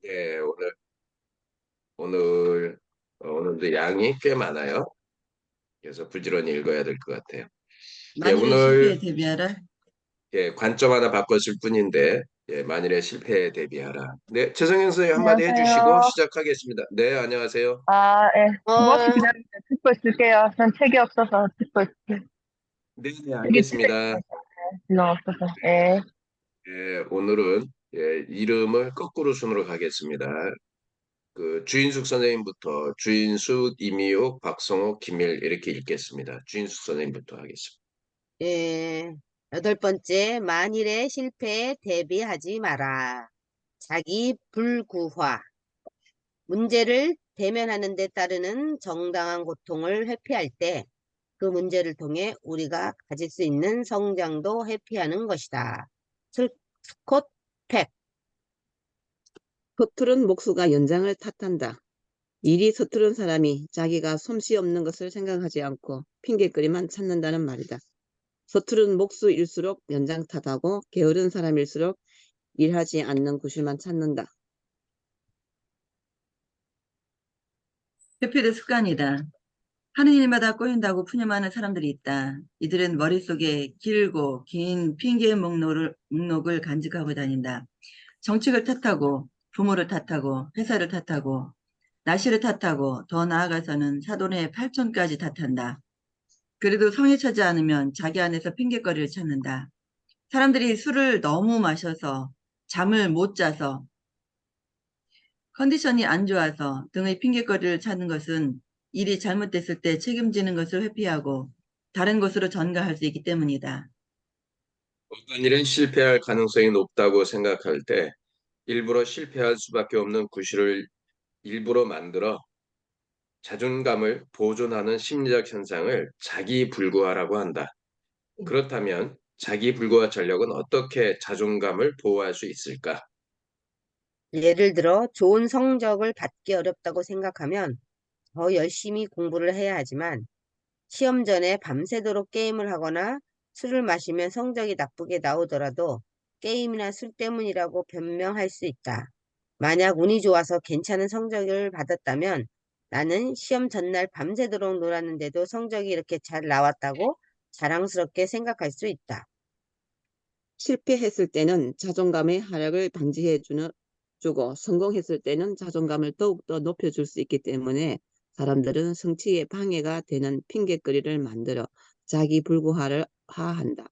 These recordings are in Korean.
예, 오늘, 오늘도 양이 꽤 많아요. 그래서 부지런히 읽어야 될 것 같아요. 예, 만일의 오늘, 실패에 대비하라. 예, 관점 하나 바꿨을 뿐인데, 예, 만일의 실패에 대비하라. 네, 최성현 선생님 한마디 해주시고 안녕하세요. 시작하겠습니다. 네, 안녕하세요. 아, 예. 잠시 어, 기다려주세요. 듣고 있을게요. 전 책이 없어서 듣고 있을게요. 네, 네, 책이 집에 알겠습니다. 있어서 없어서. 예. 예, 오늘은, 예, 이름을 거꾸로 순으로 가겠습니다. 그 주인숙 선생님부터 주인숙, 이미옥, 박성호, 김일 이렇게 읽겠습니다. 주인숙 선생님부터 하겠습니다. 예. 여덟 번째, 만일의 실패에 대비하지 마라. 자기 불구화. 문제를 대면하는 데 따르는 정당한 고통을 회피할 때 그 문제를 통해 우리가 가질 수 있는 성장도 회피하는 것이다. 스콧 팩. 서투른 목수가 연장을 탓한다. 일이 서투른 사람이 자기가 솜씨 없는 것을 생각하지 않고 핑계거리만 찾는다는 말이다. 서투른 목수일수록 연장 탓하고 게으른 사람일수록 일하지 않는 구실만 찾는다. 회피의 습관이다. 하는 일마다 꼬인다고 푸념하는 사람들이 있다. 이들은 머릿속에 길고 긴 핑계의 목록을 간직하고 다닌다. 정책을 탓하고, 부모를 탓하고, 회사를 탓하고, 날씨를 탓하고, 더 나아가서는 사돈의 팔촌까지 탓한다. 그래도 성에 차지 않으면 자기 안에서 핑계거리를 찾는다. 사람들이 술을 너무 마셔서, 잠을 못 자서, 컨디션이 안 좋아서 등의 핑계거리를 찾는 것은 일이 잘못됐을 때 책임지는 것을 회피하고 다른 것으로 전가할 수 있기 때문이다. 어떤 일은 실패할 가능성이 높다고 생각할 때 일부러 실패할 수밖에 없는 구실을 일부러 만들어 자존감을 보존하는 심리적 현상을 자기불구화라고 한다. 그렇다면 자기불구화 전략은 어떻게 자존감을 보호할 수 있을까? 예를 들어 좋은 성적을 받기 어렵다고 생각하면 더 열심히 공부를 해야 하지만 시험 전에 밤새도록 게임을 하거나 술을 마시면 성적이 나쁘게 나오더라도 게임이나 술 때문이라고 변명할 수 있다. 만약 운이 좋아서 괜찮은 성적을 받았다면 나는 시험 전날 밤새도록 놀았는데도 성적이 이렇게 잘 나왔다고 자랑스럽게 생각할 수 있다. 실패했을 때는 자존감의 하락을 주고 성공했을 때는 자존감을 더욱더 높여줄 수 있기 때문에 사람들은 성취에 방해가 되는 핑계거리를 만들어 자기 불구화한다.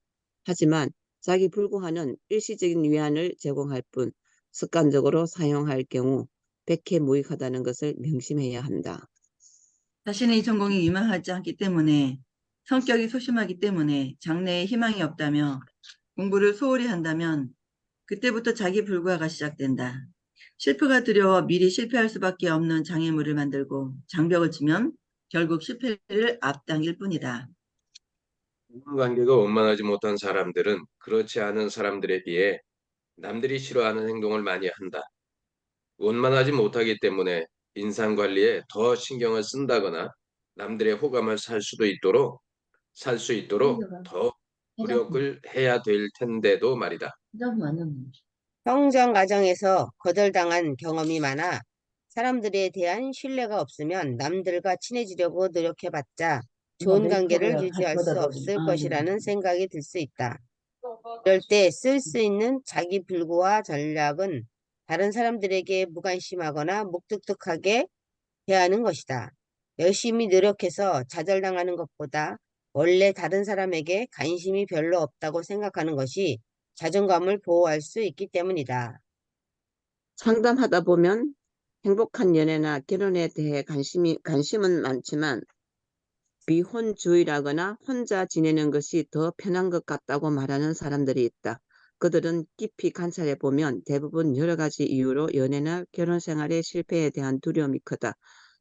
하지만 자기 불구화는 일시적인 위안을 제공할 뿐 습관적으로 사용할 경우 백해무익하다는 것을 명심해야 한다. 자신의 전공이 유망하지 않기 때문에 성격이 소심하기 때문에 장래에 희망이 없다며 공부를 소홀히 한다면 그때부터 자기 불구화가 시작된다. 실패가 두려워 미리 실패할 수밖에 없는 장애물을 만들고 장벽을 치면 결국 실패를 앞당길 뿐이다. 인간관계가 원만하지 못한 사람들은 그렇지 않은 사람들에 비해 남들이 싫어하는 행동을 많이 한다. 원만하지 못하기 때문에 인상관리에 더 신경을 쓴다거나 남들의 호감을 살 수 있도록 더 노력을 해야 될 텐데도 말이다. 성장 과정에서 거절당한 경험이 많아 사람들에 대한 신뢰가 없으면 남들과 친해지려고 노력해봤자 좋은 관계를 유지할 수 없을 것이라는 생각이 들 수 있다. 이럴 때 쓸 수 있는 자기 불구화 전략은 다른 사람들에게 무관심하거나 묵뚝뚝하게 대하는 것이다. 열심히 노력해서 좌절당하는 것보다 원래 다른 사람에게 관심이 별로 없다고 생각하는 것이 자존감을 보호할 수 있기 때문이다. 상담하다 보면 행복한 연애나 결혼에 대해 관심은 많지만 비혼주의라거나 혼자 지내는 것이 더 편한 것 같다고 말하는 사람들이 있다. 그들은 깊이 관찰해 보면 대부분 여러 가지 이유로 연애나 결혼 생활의 실패에 대한 두려움이 크다.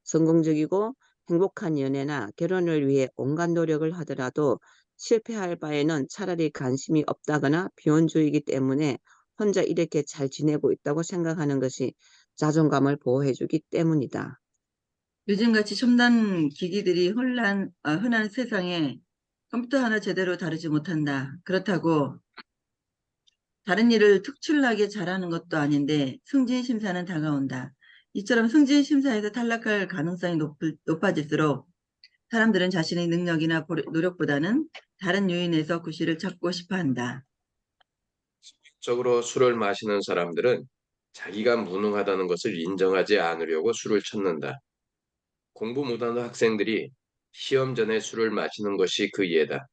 성공적이고 행복한 연애나 결혼을 위해 온갖 노력을 하더라도 실패할 바에는 차라리 관심이 없다거나 비혼주의이기 때문에 혼자 이렇게 잘 지내고 있다고 생각하는 것이 자존감을 보호해주기 때문이다. 요즘같이 첨단 기기들이 흔한 세상에 컴퓨터 하나 제대로 다루지 못한다. 그렇다고 다른 일을 특출나게 잘하는 것도 아닌데 승진 심사는 다가온다. 이처럼 승진 심사에서 탈락할 가능성이 높아질수록 사람들은 자신의 능력이나 노력보다는 다른 요인에서 구실을 찾고 싶어 한다. 적으로 술을 마시는 사람들은 자기가 무능하다는 것을 인정하지 않으려고 술을 찾는다. 공부 못하는 학생들이 시험 전에 술을 마시는 것이 그 예다.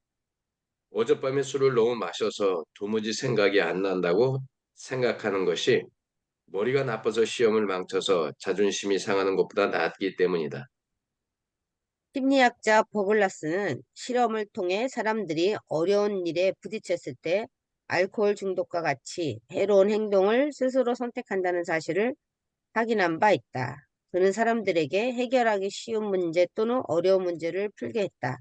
어젯밤에 술을 너무 마셔서 도무지 생각이 안 난다고 생각하는 것이 머리가 나빠서 시험을 망쳐서 자존심이 상하는 것보다 낫기 때문이다. 심리학자 버글라스는 실험을 통해 사람들이 어려운 일에 부딪혔을 때 알코올 중독과 같이 해로운 행동을 스스로 선택한다는 사실을 확인한 바 있다. 그는 사람들에게 해결하기 쉬운 문제 또는 어려운 문제를 풀게 했다.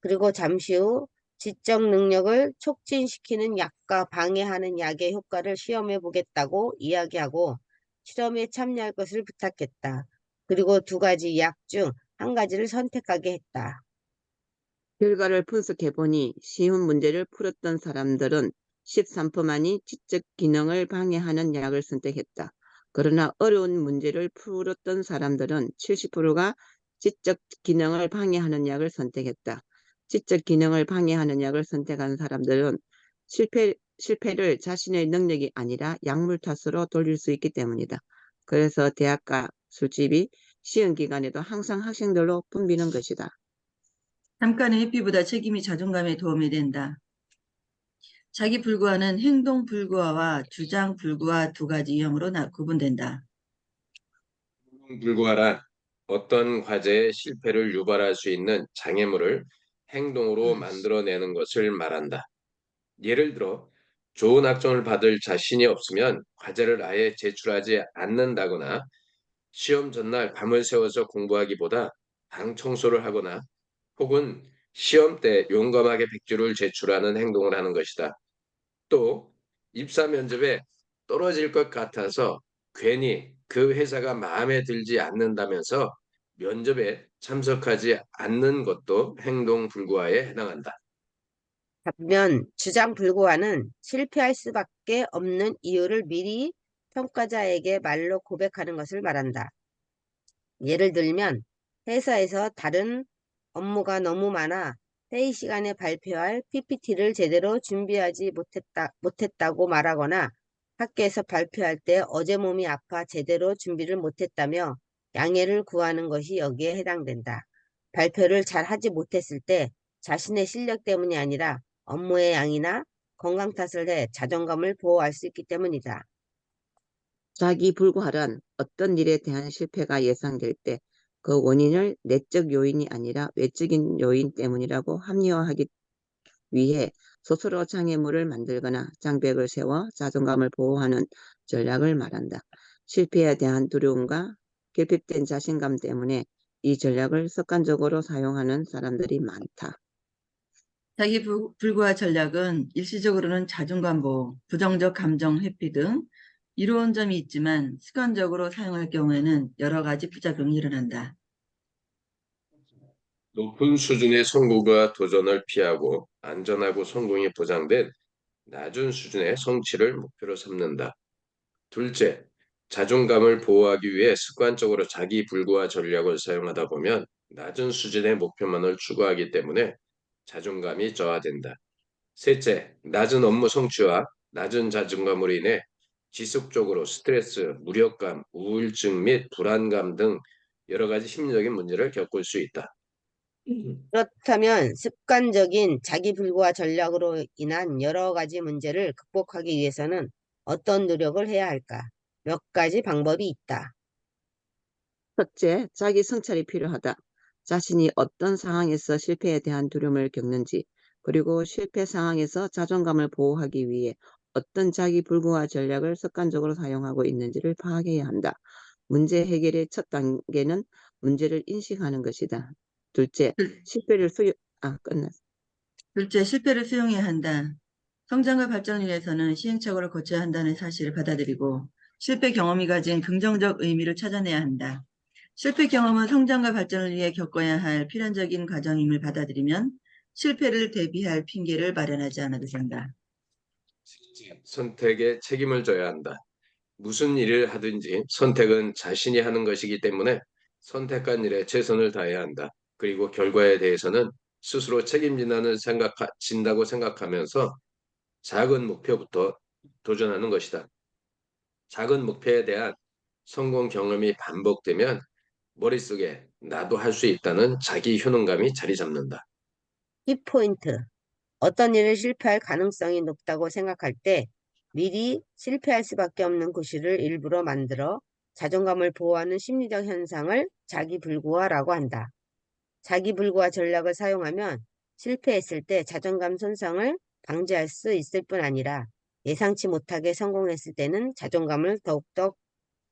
그리고 잠시 후 지적 능력을 촉진시키는 약과 방해하는 약의 효과를 시험해 보겠다고 이야기하고 실험에 참여할 것을 부탁했다. 그리고 두 가지 약 중 한 가지를 선택하게 했다. 결과를 분석해보니 쉬운 문제를 풀었던 사람들은 13%만이 지적 기능을 방해하는 약을 선택했다. 그러나 어려운 문제를 풀었던 사람들은 70%가 지적 기능을 방해하는 약을 선택했다. 지적 기능을 방해하는 약을 선택한 사람들은 실패를 자신의 능력이 아니라 약물 탓으로 돌릴 수 있기 때문이다. 그래서 대학과 술집이 시험 기간에도 항상 학생들로 붐비는 것이다. 잠깐의 회피보다 책임이 자존감에 도움이 된다. 자기 불구화는 행동 불구화와 주장 불구화 두 가지 유형으로 구분된다. 불구하란 어떤 과제의 실패를 유발할 수 있는 장애물을 행동으로 만들어내는 것을 말한다. 예를 들어 좋은 학점을 받을 자신이 없으면 과제를 아예 제출하지 않는다거나 시험 전날 밤을 새워서 공부하기보다 방 청소를 하거나 혹은 시험 때 용감하게 백지를 제출하는 행동을 하는 것이다. 또 입사 면접에 떨어질 것 같아서 괜히 그 회사가 마음에 들지 않는다면서 면접에 참석하지 않는 것도 행동 불구화에 해당한다. 반면 주장 불구화는 실패할 수밖에 없는 이유를 미리 평가자에게 말로 고백하는 것을 말한다. 예를 들면 회사에서 다른 업무가 너무 많아 회의 시간에 발표할 PPT를 제대로 준비하지 못했다고 말하거나 학교에서 발표할 때 어제 몸이 아파 제대로 준비를 못했다며 양해를 구하는 것이 여기에 해당된다. 발표를 잘 하지 못했을 때 자신의 실력 때문이 아니라 업무의 양이나 건강 탓을 해 자존감을 보호할 수 있기 때문이다. 자기 불과란 어떤 일에 대한 실패가 예상될 때 그 원인을 내적 요인이 아니라 외적인 요인 때문이라고 합리화하기 위해 스스로 장애물을 만들거나 장벽을 세워 자존감을 보호하는 전략을 말한다. 실패에 대한 두려움과 결핍된 자신감 때문에 이 전략을 습관적으로 사용하는 사람들이 많다. 자기 불구화 전략은 일시적으로는 자존감 보호, 부정적 감정 회피 등 이로운 점이 있지만 습관적으로 사용할 경우에는 여러 가지 부작용이 일어난다. 높은 수준의 성공과 도전을 피하고 안전하고 성공이 보장된 낮은 수준의 성취를 목표로 삼는다. 둘째, 자존감을 보호하기 위해 습관적으로 자기 불구화 전략을 사용하다 보면 낮은 수준의 목표만을 추구하기 때문에 자존감이 저하된다. 셋째, 낮은 업무 성취와 낮은 자존감으로 인해 지속적으로 스트레스, 무력감, 우울증 및 불안감 등 여러 가지 심리적인 문제를 겪을 수 있다. 그렇다면 습관적인 자기 불구화 전략으로 인한 여러 가지 문제를 극복하기 위해서는 어떤 노력을 해야 할까? 몇 가지 방법이 있다. 첫째, 자기 성찰이 필요하다. 자신이 어떤 상황에서 실패에 대한 두려움을 겪는지, 그리고 실패 상황에서 자존감을 보호하기 위해 어떤 자기 불구화 전략을 습관적으로 사용하고 있는지를 파악해야 한다. 문제 해결의 첫 단계는 문제를 인식하는 것이다. 둘째, 실패를 끝났어. 둘째, 실패를 수용해야 한다. 성장과 발전을 위해서는 시행착오를 거쳐야 한다는 사실을 받아들이고 실패 경험이 가진 긍정적 의미를 찾아내야 한다. 실패 경험은 성장과 발전을 위해 겪어야 할 필연적인 과정임을 받아들이면 실패를 대비할 핑계를 마련하지 않아도 된다. 선택에 책임을 져야 한다. 무슨 일을 하든지 선택은 자신이 하는 것이기 때문에 선택한 일에 최선을 다해야 한다. 그리고 결과에 대해서는 스스로 진다고 생각하면서 작은 목표부터 도전하는 것이다. 작은 목표에 대한 성공 경험이 반복되면 머릿속에 나도 할 수 있다는 자기 효능감이 자리 잡는다. 키포인트. 어떤 일을 실패할 가능성이 높다고 생각할 때 미리 실패할 수밖에 없는 구실을 일부러 만들어 자존감을 보호하는 심리적 현상을 자기불구화라고 한다. 자기불구화 전략을 사용하면 실패했을 때 자존감 손상을 방지할 수 있을 뿐 아니라 예상치 못하게 성공했을 때는 자존감을 더욱더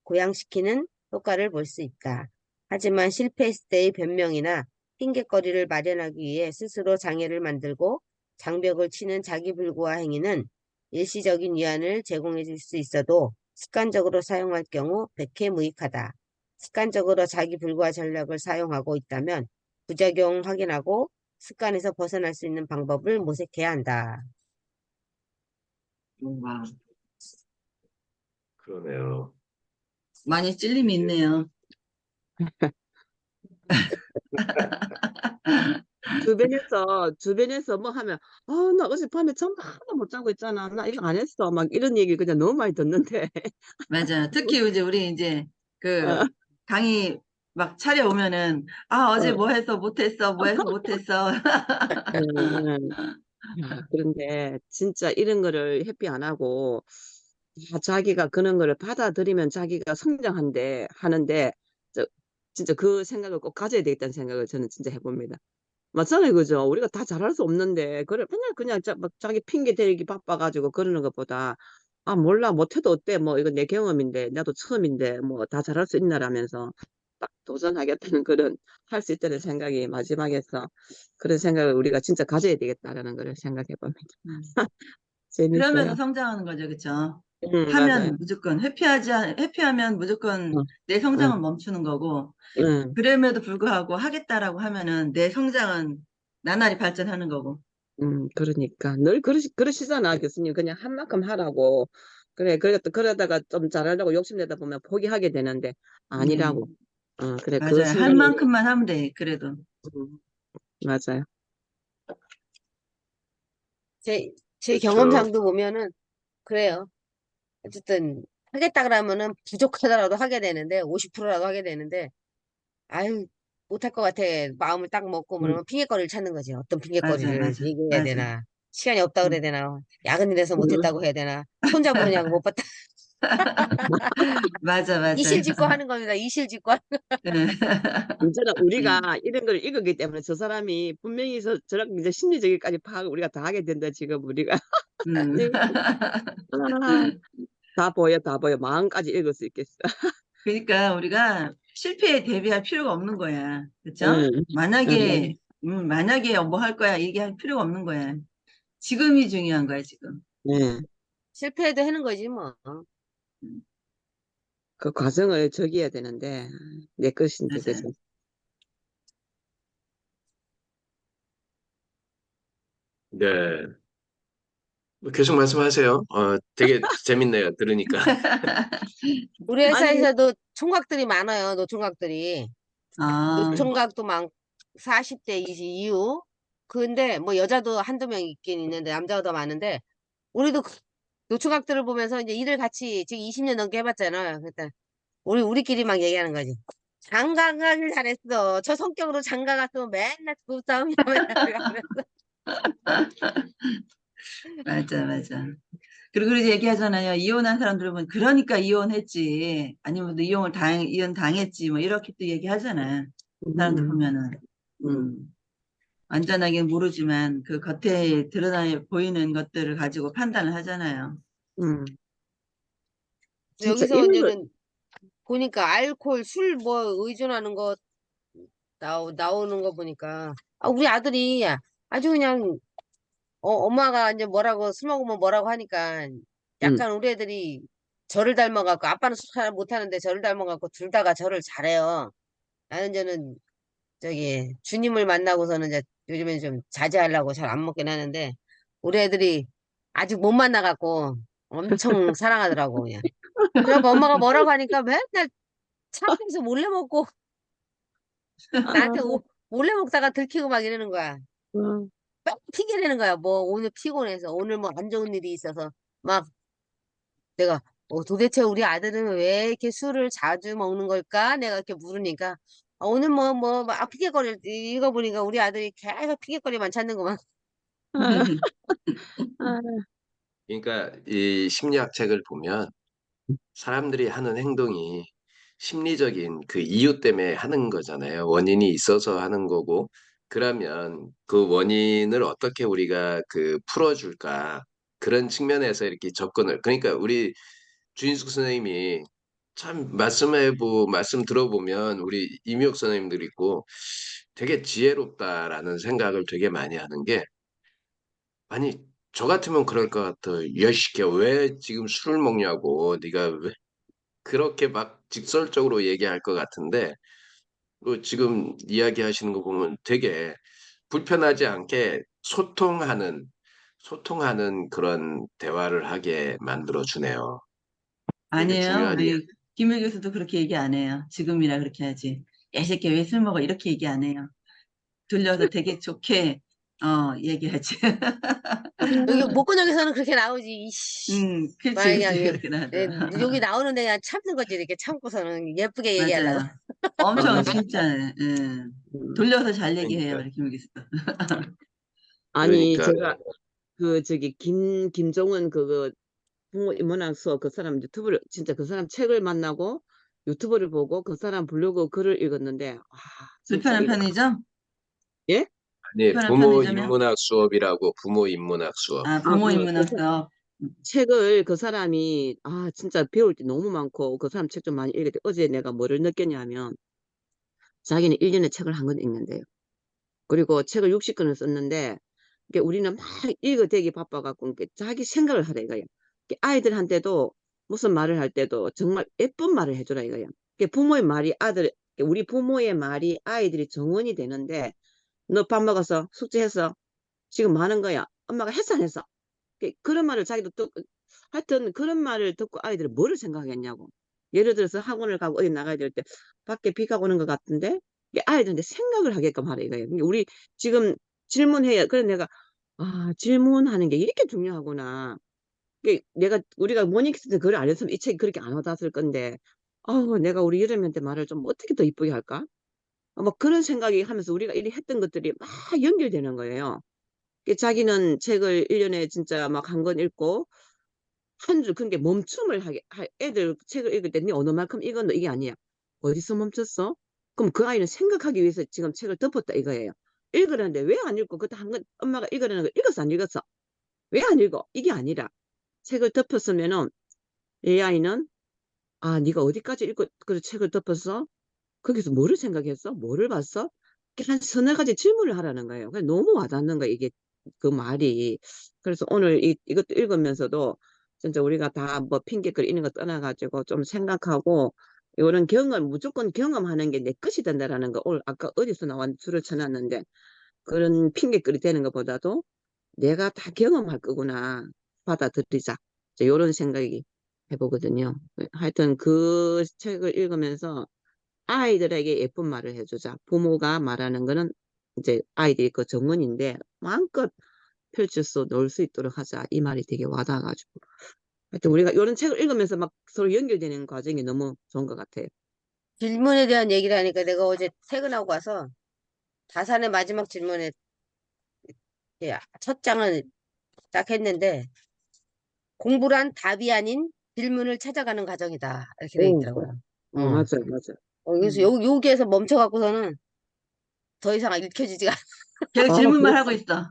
고양시키는 효과를 볼 수 있다. 하지만 실패했을 때의 변명이나 핑곗거리를 마련하기 위해 스스로 장애를 만들고 장벽을 치는 자기불구화 행위는 일시적인 위안을 제공해 줄 수 있어도 습관적으로 사용할 경우 백해무익하다. 습관적으로 자기불구화 전략을 사용하고 있다면 부작용 확인하고 습관에서 벗어날 수 있는 방법을 모색해야 한다. 와, 그러네요. 많이 찔림이 있네요. 주변에서 뭐 하면, 나 어젯밤에 잠 하나도 못 자고 있잖아. 나 이거 안 했어. 막 이런 얘기 그냥 너무 많이 듣는데. 맞아요. 특히 이제 우리 이제 그 어, 강의 막 차려오면은, 아, 어제 어, 뭐 했어, 못했어, 뭐 해서 못했어. 음. 야, 그런데 진짜 이런 거를 회피 안 하고 자기가 그런 거를 받아들이면 자기가 하는데 저, 진짜 그 생각을 꼭 가져야 되겠다는 생각을 저는 진짜 해봅니다. 맞잖아요, 그죠? 우리가 다 잘할 수 없는데 그래 그냥 막 자기 핑계 대기 바빠가지고 그러는 것보다 아 몰라 못해도 어때? 뭐 이거 내 경험인데 나도 처음인데 뭐 다 잘할 수 있나라면서 딱 도전하겠다는 그런 할 수 있다는 생각이 마지막에서 그런 생각을 우리가 진짜 가져야 되겠다라는 걸 생각해 봅니다. 음. 그러면서 재밌어요. 성장하는 거죠, 그쵸? 맞아요. 하면 무조건, 회피하면 무조건 응, 내 응, 성장은 멈추는 거고, 응, 그럼에도 불구하고 하겠다라고 하면은 내 성장은 나날이 발전하는 거고. 그러니까 늘 그러시잖아, 교수님. 그냥 한 만큼 하라고. 그래, 그러다가 좀 잘하려고 욕심내다 보면 포기하게 되는데 아니라고. 음, 그래, 그 맞아요. 할 생각을, 만큼만 하면 돼, 그래도. 음, 맞아요. 제, 제 그렇죠. 경험상도 보면은 그래요. 어쨌든 하겠다 그러면은 부족하더라도 하게 되는데 50%라도 하게 되는데 아유 못할 것 같아. 마음을 딱 먹고 음, 그러면 핑계거리를 찾는 거지. 어떤 맞아, 핑계거리를 맞아, 얘기해야 맞아. 되나. 시간이 없다 그래야 음. 되나. 야근이라서 음. 못했다고 해야 되나. 손잡으냐고 못 봤다. 맞아, 맞아. 이실직고 하는 겁니다. 이실직고 하는 거. 이제는 우리가 이런 걸 읽었기 때문에 저 사람이 분명히 저런 이제 심리적인까지 파악을 우리가 다 하게 된다, 지금 우리가. 음. 아, 다 보여, 다 보여. 마음까지 읽을 수 있겠어. 그러니까 우리가 실패에 대비할 필요가 없는 거야. 그쵸? 응, 응, 만약에 뭐 할 거야 얘기할 필요가 없는 거야. 지금이 중요한 거야, 지금. 응. 실패해도 하는 거지 뭐. 음, 그 과정을 저기해야 되는데 내 것인데 맞아요. 그죠? 네. 계속 말씀하세요. 되게 재밌네요. 들으니까. 우리 아니, 회사에서도 총각들이 많아요. 노총각들이. 아, 노총각도 많고 40대 이후. 근데 뭐 여자도 한두 명 있긴 있는데 남자가 더 많은데 우리도 노총각들을 보면서 이제 일을 같이 지금 20년 넘게 해봤잖아요. 그러니까 우리끼리 막 얘기하는 거지. 장가 가길 잘했어. 저 성격으로 장가 갔으면 맨날 부부싸움이야 맨날 하면서. 맞아, 맞아. 그리고 이제 얘기하잖아요. 이혼한 사람들 보면 그러니까 이혼했지. 아니면 또 이혼 당했지. 뭐 이렇게 또 얘기하잖아. 사람들 음, 보면은. 음, 완전하게 모르지만 그 겉에 드러나 보이는 것들을 가지고 판단을 하잖아요. 음. 진짜 여기서 이런 걸, 이제는 보니까 알코올, 술 뭐 의존하는 거 나오는 거 보니까 우리 아들이 아주 그냥 엄마가 이제 뭐라고 술 먹으면 뭐라고 하니까 음, 약간 우리 애들이 저를 닮아갖고 아빠는 술 잘 못하는데 저를 닮아갖고 둘 다가 저를 잘해요. 나는 저는 저기 주님을 만나고서는 이제 요즘에 좀 자제하려고 잘 안 먹긴 하는데 우리 애들이 아직 못 만나갖고 엄청 사랑하더라고, 그냥. 그래갖고 엄마가 뭐라고 하니까 맨날 차 앞에서 몰래 먹고 나한테 몰래 먹다가 들키고 막 이러는 거야. 어, 막 핑계 내는 거야. 뭐 오늘 피곤해서 오늘 뭐 안 좋은 일이 있어서 막 내가 도대체 우리 아들은 왜 이렇게 술을 자주 먹는 걸까? 내가 이렇게 물으니까 오늘 막 피켓거리 이거 보니까 우리 아들이 계속 피켓거리만 찾는구만. 아, 그러니까 이 심리학 책을 보면 사람들이 하는 행동이 심리적인 그 이유 때문에 하는 거잖아요. 원인이 있어서 하는 거고, 그러면 그 원인을 어떻게 우리가 그 풀어줄까? 그런 측면에서 이렇게 접근을, 그러니까 우리 주인숙 선생님이 참 말씀 들어보면 우리 임yok 선생님들 있고 되게 지혜롭다라는 생각을 되게 많이 하는 게, 아니 저 같으면 그럴 것 같아. 야, 이 새끼야, 왜 지금 술을 먹냐고. 네가 왜 그렇게 막 직설적으로 얘기할 것 같은데, 그 지금 이야기하시는 거 보면 되게 불편하지 않게 소통하는 그런 대화를 하게 만들어 주네요. 되게 아니에요. 중요한 이야기. 우리 김일 교수도 그렇게 얘기 안 해요. 지금이라 그렇게 하지. 야, 이 새끼 왜 술 먹어? 이렇게 얘기 안 해요. 돌려서 되게 좋게 얘기하지. 여기 목건역에서는 그렇게 나오지. 이씨. 막 그렇지, 그렇지. 그냥 그렇게 나오더라. 여기 나오는데 그냥 참는 거지. 이렇게 참고서는 예쁘게 얘기하려고. 맞아요. 엄청 아, 진짜, 음. 돌려서 잘 얘기해요, 그러니까 우리 김일 교수도. 아니, 그러니까 제가 저기 김종은 그거 부모 인문학 수업 그 사람 유튜브를 진짜 그 사람 책을 만나고 유튜브를 보고 그 사람 블로그 글을 읽었는데 아 진짜 불편한 이거 편이죠? 예? 아니 불편한 부모 편이자면? 인문학 수업이라고. 부모 인문학 수업. 아, 아 부모 인문학 수업. 책을 그 사람이 아 진짜 배울 게 너무 많고 그 사람 책 좀 많이 읽었대. 어제 내가 뭐를 느꼈냐면 자기는 1년에 책을 한 권 읽는데요. 그리고 책을 60권을 썼는데 이게 우리는 막 읽어대기 바빠갖고 이게 자기 생각을 하라 이거예요. 이게 아이들한테도 무슨 말을 할 때도 정말 예쁜 말을 해주라 이거예요. 이게 부모의 말이 우리 부모의 말이 아이들이 정원이 되는데 너 밥 먹었어? 숙제했어? 지금 뭐 하는 거야? 엄마가 했어 안 했어? 그런 말을 자기도 듣고 하여튼 그런 말을 듣고 아이들이 뭐를 생각하겠냐고. 예를 들어서 학원을 가고 어디 나가야 될 때 밖에 비가 오는 것 같은데 이게 아이들한테 생각을 하게끔 하라 이거예요. 우리 지금 질문해요. 그래 내가 아 질문하는 게 이렇게 중요하구나. 우리가 모닝 때 글을 안 했으면 이 책이 그렇게 안 와닿았을 건데 내가 우리 여름한테 말을 좀 어떻게 더 이쁘게 할까? 뭐 그런 생각이 하면서 우리가 이리 했던 것들이 막 연결되는 거예요. 자기는 책을 1년에 진짜 막 한 권 읽고 한 줄, 그게 멈춤을 애들 책을 읽을 때 네 어느만큼 읽었노? 이게 아니야. 어디서 멈췄어? 그럼 그 아이는 생각하기 위해서 지금 책을 덮었다 이거예요. 읽으라는데 왜 안 읽고 그때 한 권 엄마가 읽으라는 거 읽었어 안 읽었어? 왜 안 읽어? 이게 아니라 책을 덮었으면은 이 아이는 아 네가 어디까지 읽고 그 책을 덮었어? 거기서 뭐를 생각했어? 뭐를 봤어? 이렇게 한 서너 가지 질문을 하라는 거예요. 너무 와닿는 거예요. 이게 그 말이. 그래서 오늘 이것도 읽으면서도 진짜 우리가 다 뭐 핑계거리 이런 거 떠나가지고 좀 생각하고 이런 무조건 경험하는 게 내 것이 된다라는 거 오늘 아까 어디서 나왔는지 줄을 쳐놨는데 그런 핑계거리 되는 것보다도 내가 다 경험할 거구나. 받아들이자. 이런 생각이 해보거든요. 하여튼 그 책을 읽으면서 아이들에게 예쁜 말을 해주자. 부모가 말하는 거는 이제 아이들이 그 정원인데 마음껏 펼칠 수, 놀 수 있도록 하자. 이 말이 되게 와닿아가지고. 하여튼 우리가 이런 책을 읽으면서 막 서로 연결되는 과정이 너무 좋은 것 같아요. 질문에 대한 얘기를 하니까 내가 어제 퇴근하고 와서 다산의 마지막 질문에 첫 장을 딱 했는데 공부란 답이 아닌 질문을 찾아가는 과정이다. 이렇게 돼 오, 있더라고요. 어. 맞아요, 맞아요. 그래서 음. 여기에서 멈춰갖고서는 더 이상 읽혀지지가 않아. 계속 질문만 하고 있어.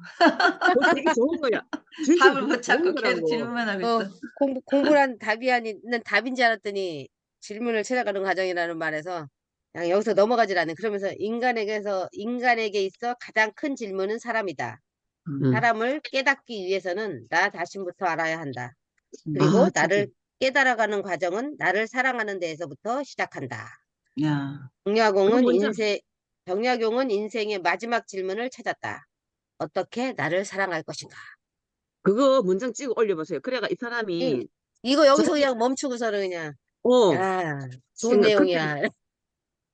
그거 되게 좋은 거야. 진짜 답을 그게 못 좋은 찾고 계속 거라고. 질문만 하고 있어. 공부란 답이 아닌, 난 답인 줄 알았더니 질문을 찾아가는 과정이라는 말에서 그냥 여기서 넘어가질 않네. 그러면서 인간에게 있어 가장 큰 질문은 사람이다. 음. 응. 사람을 깨닫기 위해서는 나 자신부터 알아야 한다. 그리고 진짜. 나를 깨달아가는 과정은 나를 사랑하는 데에서부터 시작한다. 야, 그거 정약용은 먼저, 정약용은 인생의 마지막 질문을 찾았다. 어떻게 나를 사랑할 것인가? 그거 문장 찍어 올려보세요. 그래가 이 이, 사람이 이거 여기서 자기, 그냥 멈추고서는 그냥, 어, 야, 좋은 생각, 그때 내용이야.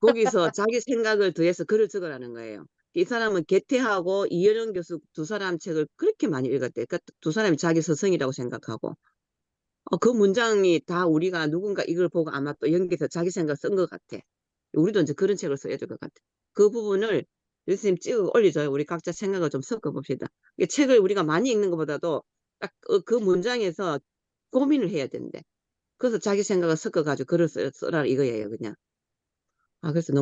거기서 자기 생각을 더해서 글을 적으라는 거예요. 이 사람은 개태하고 이현영 교수 두 사람 책을 그렇게 많이 읽었대. 그러니까 두 사람이 자기 스승이라고 생각하고. 그 문장이 다 우리가 누군가 이걸 보고 아마 또 연기해서 자기 생각 쓴 것 같아. 우리도 이제 그런 책을 써야 될 것 같아. 그 부분을 교수님 찍어 올려줘요. 우리 각자 생각을 좀 섞어 봅시다. 책을 우리가 많이 읽는 것보다도 딱 그 문장에서 고민을 해야 된대. 그래서 자기 생각을 섞어가지고 글을 써라 이거예요, 그냥. 그래서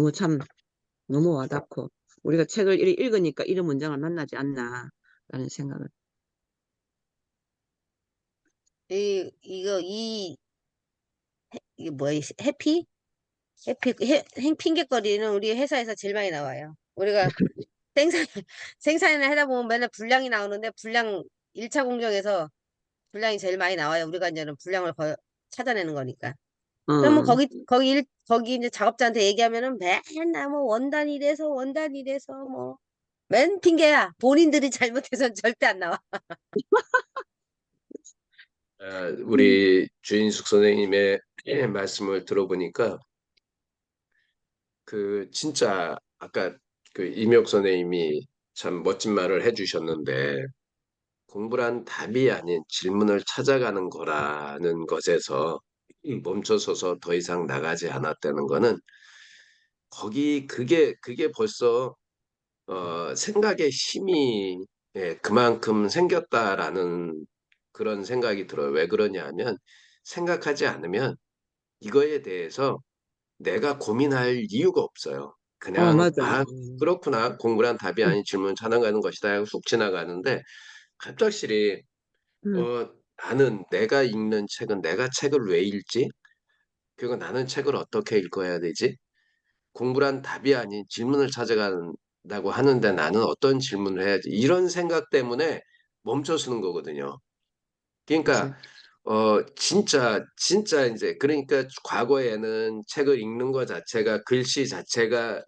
너무 와닿고 우리가 책을 읽으니까 이런 문장을 만나지 않나라는 생각을. 이게 뭐야, 해피? 핑계거리는 우리 회사에서 제일 많이 나와요. 우리가 생산, 생산을 하다 보면 맨날 분량이 나오는데 분량 1차 공정에서 분량이 제일 많이 나와요. 우리가 이제는 분량을 찾아내는 거니까. 그러면 어, 거기 이제 작업자한테 얘기하면은 맨날 뭐 원단 이래서 원단 이래서 뭐 맨 핑계야. 본인들이 잘못해서는 절대 안 나와. 우리 주인숙 선생님의 말씀을 들어보니까 그 진짜 아까 그 임혁 선생님이 참 멋진 말을 해주셨는데 공부란 답이 아닌 질문을 찾아가는 거라는 것에서 멈춰서서 더 이상 나가지 않았다는 거는 그게 벌써 생각의 힘이 그만큼 생겼다라는 그런 생각이 들어요. 왜 그러냐면 생각하지 않으면 이거에 대해서 내가 고민할 이유가 없어요. 그냥 맞아. 그렇구나 공부란 답이 응, 아닌 질문을 찾아가는 것이다 하고 쑥 지나가는데 갑작스레 응, 나는 내가 읽는 책은 내가 책을 왜 읽지? 그리고 나는 책을 어떻게 읽어야 되지? 공부란 답이 아닌 질문을 찾아간다고 하는데 나는 어떤 질문을 해야지? 이런 생각 때문에 멈춰서는 거거든요. 그러니까 그치. 진짜 이제 그러니까 과거에는 책을 읽는 것 자체가 글씨 자체가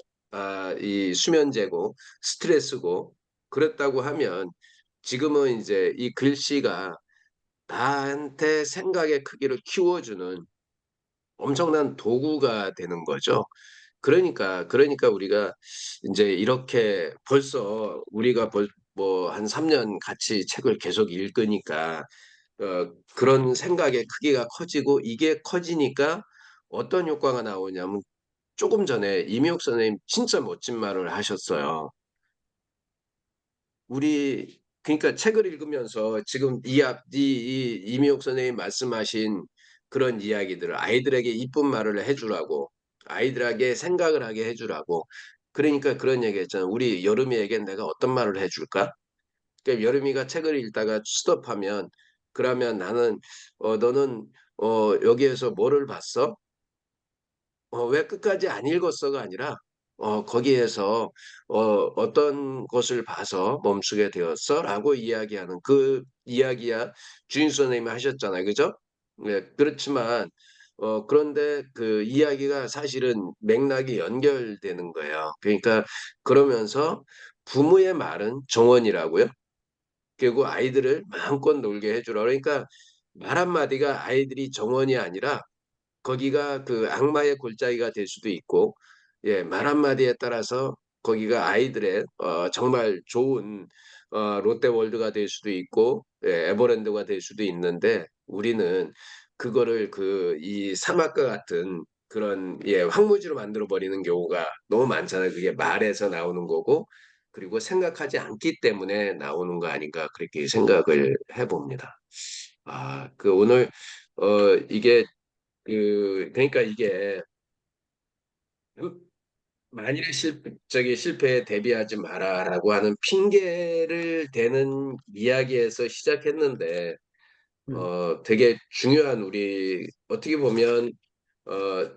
이 수면제고 스트레스고 그랬다고 하면 지금은 이제 이 글씨가 나한테 생각의 크기를 키워주는 엄청난 도구가 되는 거죠. 그러니까 우리가 이제 이렇게 벌써 우리가 뭐 한 3년 같이 책을 계속 읽으니까 그런 생각의 크기가 커지고 이게 커지니까 어떤 효과가 나오냐면 조금 전에 이미옥 선생님 진짜 멋진 말을 하셨어요. 우리 그러니까 책을 읽으면서 지금 이미옥 선생님 말씀하신 그런 이야기들을 아이들에게 이쁜 말을 해주라고 아이들에게 생각을 하게 해주라고 그러니까 그런 얘기 했잖아. 우리 여름이에게 내가 어떤 말을 해줄까? 그러니까 여름이가 책을 읽다가 스톱하면 그러면 나는 너는 여기에서 뭐를 봤어? 왜 끝까지 안 읽었어가 아니라 거기에서 어떤 것을 봐서 멈추게 되었어? 라고 이야기하는 그 이야기야 주인 선생님이 하셨잖아요. 그죠? 네, 그렇지만 그런데 그 이야기가 사실은 맥락이 연결되는 거예요. 그러니까 그러면서 부모의 말은 정원이라고요. 그리고 아이들을 마음껏 놀게 해주라. 그러니까 말 한마디가 아이들이 정원이 아니라 거기가 그 악마의 골짜기가 될 수도 있고, 말 한마디에 따라서 거기가 아이들의 정말 좋은 롯데월드가 될 수도 있고, 에버랜드가 될 수도 있는데, 우리는 그거를 이 사막과 같은 그런 황무지로 만들어 버리는 경우가 너무 많잖아요. 그게 말에서 나오는 거고, 그리고 생각하지 않기 때문에 나오는 거 아닌가 그렇게 생각을 해봅니다. 오늘 이게 그러니까 이게 만일의 실패에 대비하지 마라라고 하는 핑계를 대는 이야기에서 시작했는데 응. 되게 중요한 우리 어떻게 보면 어,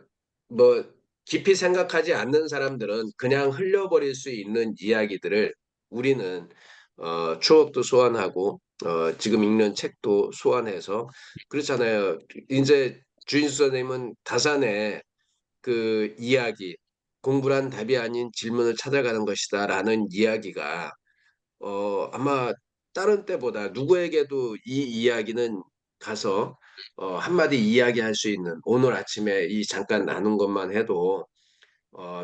뭐 깊이 생각하지 않는 사람들은 그냥 흘려버릴 수 있는 이야기들을 우리는 추억도 소환하고 지금 읽는 책도 소환해서 그렇잖아요. 이제 주인수 선생님은 다산의 그 이야기, 공부란 답이 아닌 질문을 찾아가는 것이다라는 이야기가 아마 다른 때보다 누구에게도 이 이야기는 가서 한마디 이야기할 수 있는 오늘 아침에 이 잠깐 나눈 것만 해도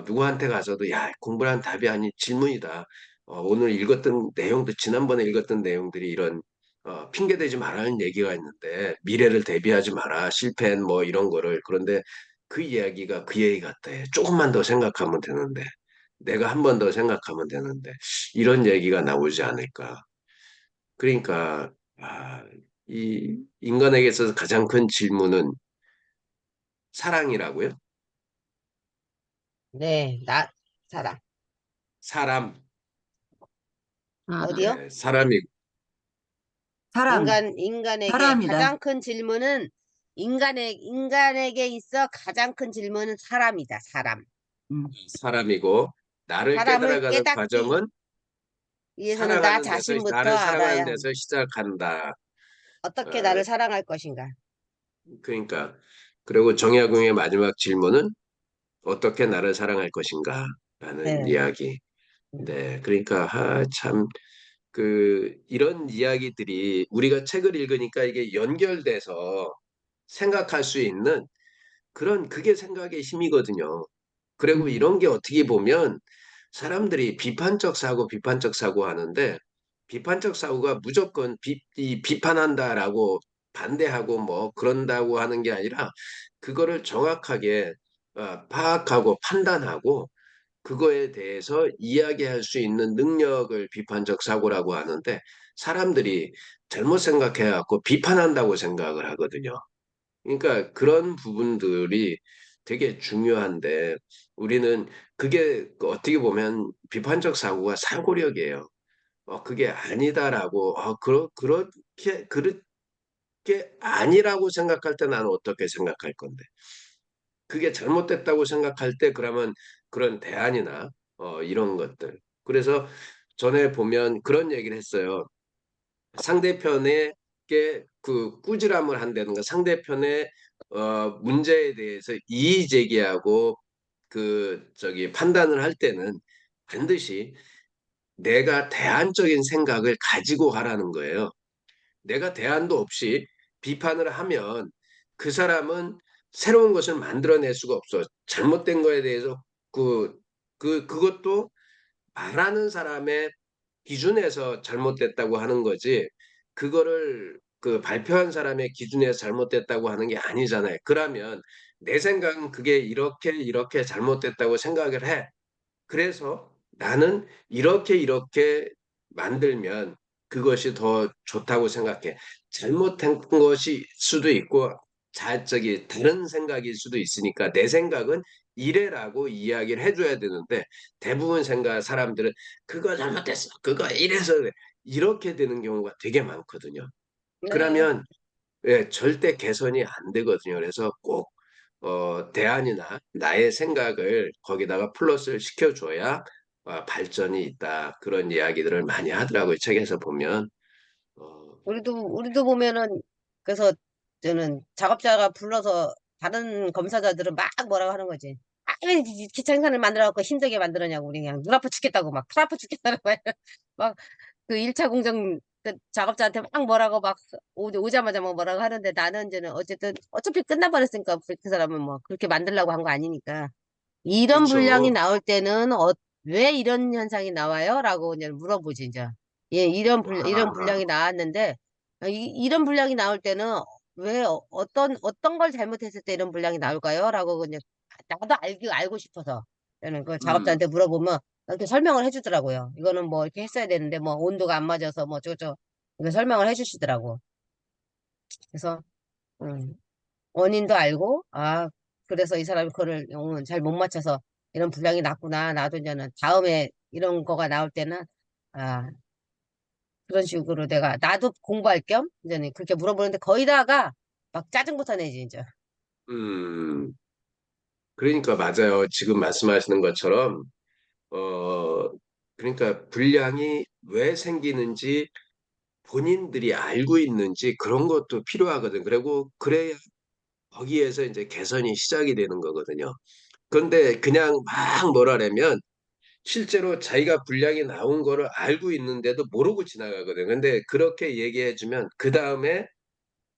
누구한테 가서도 야, 공부란 답이 아닌 질문이다. 오늘 읽었던 내용도 지난번에 읽었던 내용들이 이런 핑계 대지 말라는 얘기가 있는데 미래를 대비하지 마라. 실패한 뭐 이런 거를. 그런데 그 이야기가 그 얘기 같아. 조금만 더 생각하면 되는데 내가 한 번 더 생각하면 되는데 이런 얘기가 나오지 않을까. 그러니까 이 인간에게 있어서 가장 큰 질문은 사랑이라고요? 네, 사람. 사람, 어디요? 네, 사람이 사람, 인간에게 사람이다. 가장 큰 질문은 인간에게 있어 가장 큰 질문은 사람이다, 사람. 음, 사람이고 나를 사람을 깨달아가는 깨닫기 과정은 위해서는 나 사랑하는 데서 자신부터 나를 사랑하는 알아야 데서 시작한다. 어떻게 어, 나를 사랑할 것인가. 그러니까 그리고 정약용의 마지막 질문은 어떻게 나를 사랑할 것인가? 라는 네. 이야기. 음. 네, 그러니까 참 이런 이야기들이 우리가 책을 읽으니까 이게 연결돼서 생각할 수 있는 그게 생각의 힘이거든요. 그리고 음. 이런 게 어떻게 보면 사람들이 비판적 사고 하는데 비판적 사고가 무조건 이 비판한다라고 반대하고 뭐 그런다고 하는 게 아니라 그거를 정확하게 파악하고 판단하고 그거에 대해서 이야기할 수 있는 능력을 비판적 사고라고 하는데 사람들이 잘못 생각해갖고 비판한다고 생각을 하거든요. 그러니까 그런 부분들이 되게 중요한데 우리는 그게 어떻게 보면 비판적 사고가 사고력이에요. 그게 아니다라고 그렇게 아니라고 생각할 때 나는 어떻게 생각할 건데 그게 잘못됐다고 생각할 때 그러면 그런 대안이나 이런 것들. 그래서 전에 보면 그런 얘기를 했어요. 상대편에게 꾸지람을 한다든가 상대편의 문제에 대해서 이의 제기하고 판단을 할 때는 반드시 내가 대안적인 생각을 가지고 하라는 거예요. 내가 대안도 없이 비판을 하면 그 사람은 새로운 것을 만들어낼 수가 없어. 잘못된 거에 대해서 그것도 말하는 사람의 기준에서 잘못됐다고 하는 거지. 그거를 발표한 사람의 기준에서 잘못됐다고 하는 게 아니잖아요. 그러면 내 생각은 그게 이렇게 잘못됐다고 생각을 해. 그래서 나는 이렇게 만들면 그것이 더 좋다고 생각해. 잘못된 것이 수도 있고, 다른 생각일 수도 있으니까 내 생각은 이래라고 이야기를 해줘야 되는데 대부분 사람들은 그거 잘못됐어. 그거 이래서 그래. 이렇게 되는 경우가 되게 많거든요. 네. 그러면 절대 개선이 안 되거든요. 그래서 꼭 대안이나 나의 생각을 거기다가 플러스를 시켜줘야 발전이 있다. 그런 이야기들을 많이 하더라고요. 책에서 보면. 어, 우리도 보면은 그래서 저는 작업자가 불러서 다른 검사자들은 막 뭐라고 하는 거지. 왜 기창산을 만들어갖고 힘들게 만들었냐고 우리 그냥 눈 아파 죽겠다고 막 팔 아파 죽겠다고 막 그 1차 공정 그 작업자한테 막 뭐라고 막 오자마자 막 뭐라고 하는데 나는 이제는 어쨌든 어차피 끝나버렸으니까 그 사람은 뭐 그렇게 만들려고 한 거 아니니까 이런 분량이 그렇죠. 나올 때는 왜 이런 현상이 나와요? 라고 이제 물어보지, 이제. 예, 이런 아, 분량이 나왔는데, 이런 분량이 나올 때는 왜, 어떤 걸 잘못했을 때 이런 분량이 나올까요? 라고 그냥, 나도 알고 싶어서. 저는 그 음, 작업자한테 물어보면, 이렇게 설명을 해주더라고요. 이거는 뭐 이렇게 했어야 되는데, 뭐 온도가 안 맞아서 뭐 어쩌고저쩌고, 이렇게 설명을 해주시더라고. 그래서, 음. 원인도 알고, 그래서 이 사람이 그거를 잘 못 맞춰서 이런 분량이 났구나. 나도 이제는 다음에 이런 거가 나올 때는, 아, 그런 식으로 나도 공부할 겸, 이제는 그렇게 물어보는데 거의 다가 막 짜증부터 내지, 이제. 음. 그러니까 맞아요. 지금 말씀하시는 것처럼 어, 그러니까 불량이 왜 생기는지 본인들이 알고 있는지 그런 것도 필요하거든. 그리고 그래야 거기에서 이제 개선이 시작이 되는 거거든요. 그런데 그냥 막 뭐라냐면 실제로 자기가 분량이 나온 거를 알고 있는데도 모르고 지나가거든. 근데 그렇게 얘기해주면 그 다음에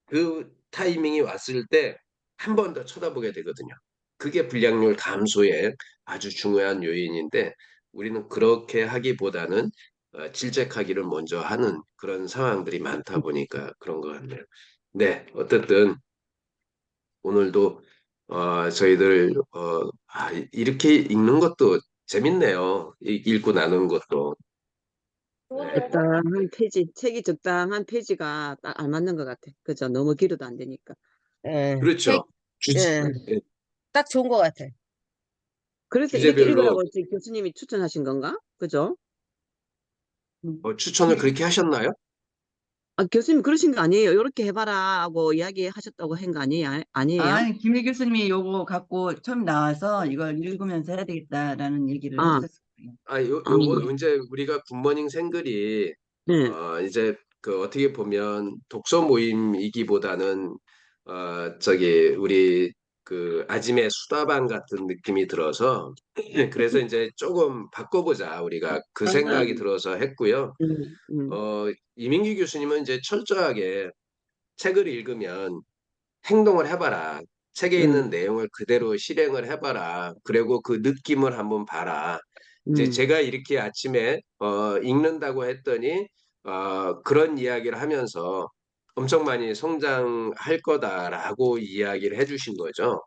그 타이밍이 왔을 때 한 번 더 쳐다보게 되거든요. 그게 불량률 감소의 아주 중요한 요인인데 우리는 그렇게 하기보다는 질책하기를 먼저 하는 그런 상황들이 많다 보니까 그런 것 같네요. 네, 어쨌든 오늘도 저희들 이렇게 읽는 것도 재밌네요. 읽고 나누는 것도. 네. 적당한 페이지, 책이 적당한 페이지가 딱 알맞는 것 같아. 그죠? 너무 길어도 안 되니까. 예, 그렇죠. 예, 예, 딱 좋은 것 같아. 그래서 이렇게 주제별로 읽으라고 지금 교수님이 추천하신 건가? 그죠? 추천을 그렇게 하셨나요? 아, 교수님 그러신 거 아니에요? 이렇게 해봐라 하고 이야기하셨다고 한 거 아니에요? 아니에요? 아니, 김일 교수님이 요거 갖고 처음 나와서 이걸 읽으면서 해야 되겠다라는 얘기를 아, 했었어요. 아, 요거 이제 우리가 굿모닝 생글이 네. 이제 그 어떻게 보면 독서 모임이기보다는 저기 우리 그 아침의 수다방 같은 느낌이 들어서 그래서 이제 조금 바꿔보자 우리가 그 생각이 들어서 했고요. 음, 음, 이민기 교수님은 이제 철저하게 책을 읽으면 행동을 해봐라. 책에 있는 음, 내용을 그대로 실행을 해봐라. 그리고 그 느낌을 한번 봐라. 이제 음, 제가 이렇게 아침에 읽는다고 했더니 그런 이야기를 하면서 엄청 많이 성장할 거다라고 이야기를 해주신 거죠.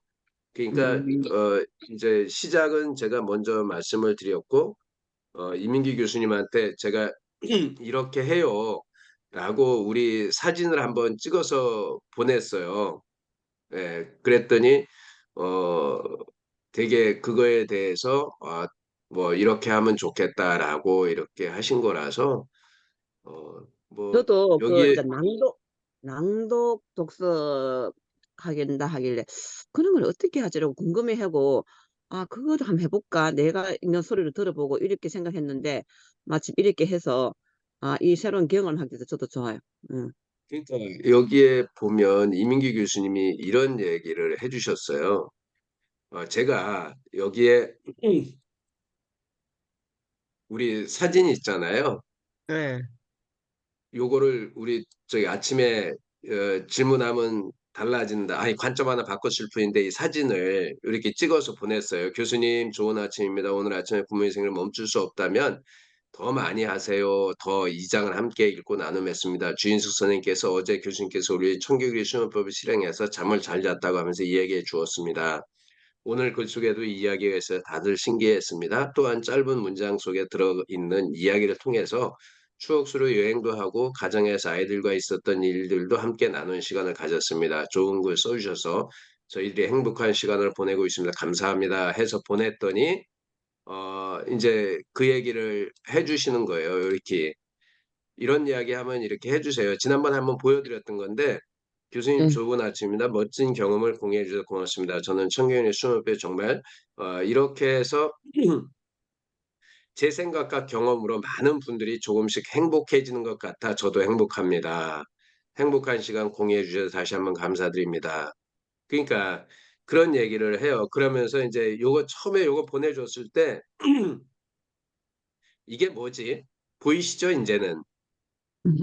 그러니까 음. 이제 시작은 제가 먼저 말씀을 드렸고 이민기 교수님한테 제가 이렇게 해요. 라고 우리 사진을 한번 찍어서 보냈어요. 예, 그랬더니 어 되게 그거에 대해서 뭐 이렇게 하면 좋겠다라고 이렇게 하신 거라서 뭐 저도 그 여기에 이제 낭독 독서 하겠다 하길래 그런 걸 어떻게 하지라고 궁금해하고 아 그거도 한번 해볼까 내가 읽는 소리를 들어보고 이렇게 생각했는데 마침 이렇게 해서 아 이 새로운 경험을 하게 돼서 저도 좋아요. 응. 그러니까 여기에 보면 이민기 교수님이 이런 얘기를 해주셨어요. 제가 여기에 우리 사진 있잖아요. 예. 요거를 우리 저기 아침에 질문하면 달라진다. 아니 관점 하나 바꿨을 뿐인데 이 사진을 이렇게 찍어서 보냈어요. 교수님 좋은 아침입니다. 오늘 아침에 부모의 생일을 멈출 수 없다면 더 많이 하세요. 더 이 장을 함께 읽고 나눔했습니다. 주인숙 선생님께서 어제 교수님께서 우리 청교육의 수련법을 실행해서 잠을 잘 잤다고 하면서 이야기해 주었습니다. 오늘 글 속에도 이 이야기가 있어서 다들 신기했습니다. 또한 짧은 문장 속에 들어있는 이야기를 통해서 추억 속으로 여행도 하고 가정에서 아이들과 있었던 일들도 함께 나눈 시간을 가졌습니다. 좋은 글 써주셔서 저희들이 행복한 시간을 보내고 있습니다. 감사합니다. 해서 보냈더니 이제 그 얘기를 해주시는 거예요. 이렇게 이런 이야기 하면 이렇게 해주세요. 지난번에 한번 보여드렸던 건데 교수님 네. 좋은 아침입니다. 멋진 경험을 공유해 주셔서 고맙습니다. 저는 청교인의 수업에 정말 이렇게 해서 제 생각과 경험으로 많은 분들이 조금씩 행복해지는 것 같아 저도 행복합니다. 행복한 시간 공유해 주셔서 다시 한번 감사드립니다. 그러니까 그런 얘기를 해요. 그러면서 이제 요거 처음에 요거 보내줬을 때 이게 뭐지? 보이시죠? 이제는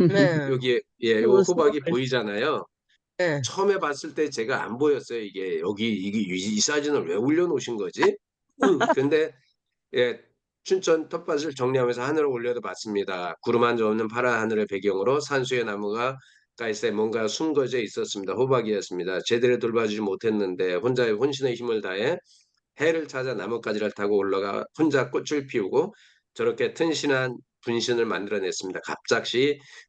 네. 여기 예, 요 서로 호박이 서로 보이잖아요. 네. 처음에 봤을 때 제가 안 보였어요. 이게 여기 이 사진을 왜 올려놓으신 거지? 근데 예, 춘천 텃밭을 정리하면서 하늘을 올려도 봤습니다. 구름 한 점 없는 파란 하늘의 배경으로 산수의 나무가 가이세 뭔가 숨겨져 있었습니다. 호박이었습니다. 제대로 돌봐주지 못했는데 혼자의 혼신의 힘을 다해 해를 찾아 나뭇가지를 타고 올라가 혼자 꽃을 피우고 저렇게 튼실한 분신을 만들어냈습니다.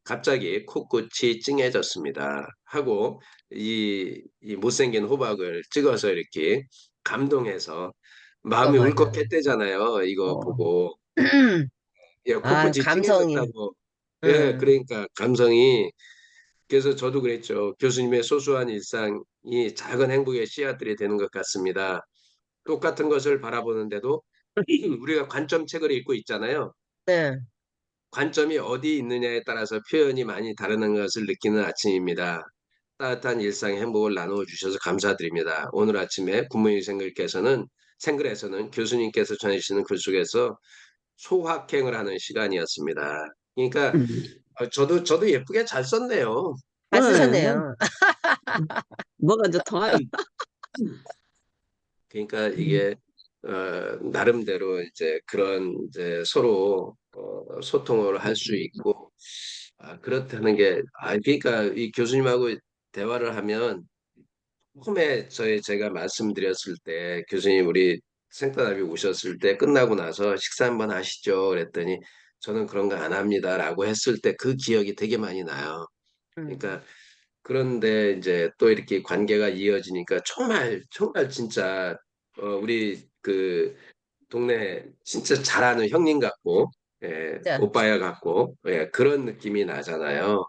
갑자기 코끝이 찡해졌습니다. 하고 이 못생긴 호박을 찍어서 이렇게 감동해서 마음이 맞아. 울컥했대잖아요. 이거 어. 보고 예, 아, 코끝이 감성이. 찡해졌다고. 예, 응. 그러니까 감성이 그래서 저도 그랬죠. 교수님의 소소한 일상이 작은 행복의 씨앗들이 되는 것 같습니다. 똑같은 것을 바라보는데도 우리가 관점책을 읽고 있잖아요. 네. 관점이 어디 있느냐에 따라서 표현이 많이 다르는 것을 느끼는 아침입니다. 따뜻한 일상의 행복을 나누어 주셔서 감사드립니다. 오늘 아침에 국무위생글께서는 생글에서는 교수님께서 전해주시는 글 속에서 소확행을 하는 시간이었습니다. 그러니까 음. 저도 예쁘게 잘 썼네요. 잘 네. 쓰셨네요. 뭐가 좋다. 그러니까 이게 나름대로 이제 그런 이제 서로 소통을 할 수 있고 그렇다는 게 그러니까 이 교수님하고 대화를 하면 처음에 제가 말씀드렸을 때 교수님 우리 생터답이 오셨을 때 끝나고 나서 식사 한번 하시죠 그랬더니 저는 그런 거 안 합니다라고 했을 때 그 기억이 되게 많이 나요. 음. 그러니까 그런데 이제 또 이렇게 관계가 이어지니까 정말 정말 진짜 우리 그 동네 진짜 잘하는 형님 같고 진짜. 오빠야 같고 그런 느낌이 나잖아요.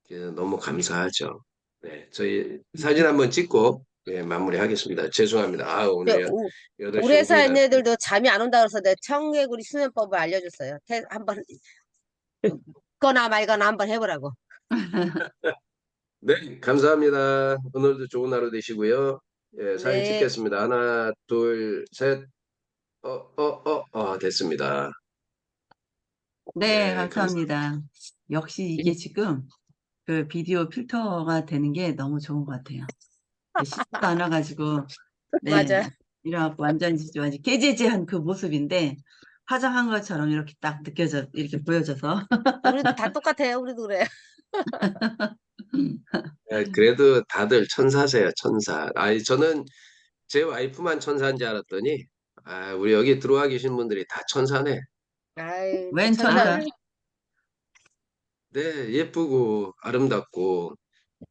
그래서 너무 감사하죠. 네, 저희 사진 한번 찍고 마무리하겠습니다. 죄송합니다. 저 오늘 우리 8시 회사 5분이 있는 났습니다. 애들도 잠이 안 온다 그래서 내가 청개구리 수면법을 알려줬어요. 한번 거나 말거나 한번 해보라고. 네, 감사합니다. 오늘도 좋은 하루 되시고요. 사진 네. 찍겠습니다. 하나, 둘, 셋. 됐습니다. 네, 네, 감사합니다. 감사합니다. 역시 이게 지금 그 비디오 필터가 되는 게 너무 좋은 것 같아요. 쉽지도 않아가지고, 네, 맞아. 이래갖고 완전히 개재재한 그 모습인데, 화장한 것처럼 이렇게 딱 이렇게 보여져서. 우리도 다 똑같아요. 우리도 그래. 그래도 다들 천사세요, 천사. 저는 제 와이프만 천사인 줄 알았더니, 우리 여기 들어와 계신 분들이 다 천사네. 아이, 그 웬 천사. 천사? 네, 예쁘고 아름답고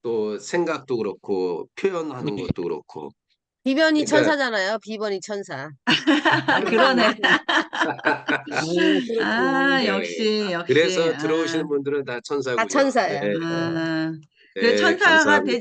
또 생각도 그렇고 표현하는 것도 그렇고. 비변이 그러니까 천사잖아요. 비번이 천사. 그러네. 그렇구나. 역시. 그래서 들어오시는 분들은 다 다 천사군요. 네, 천사예요. 네. 그 네, 천사가 감사합니다.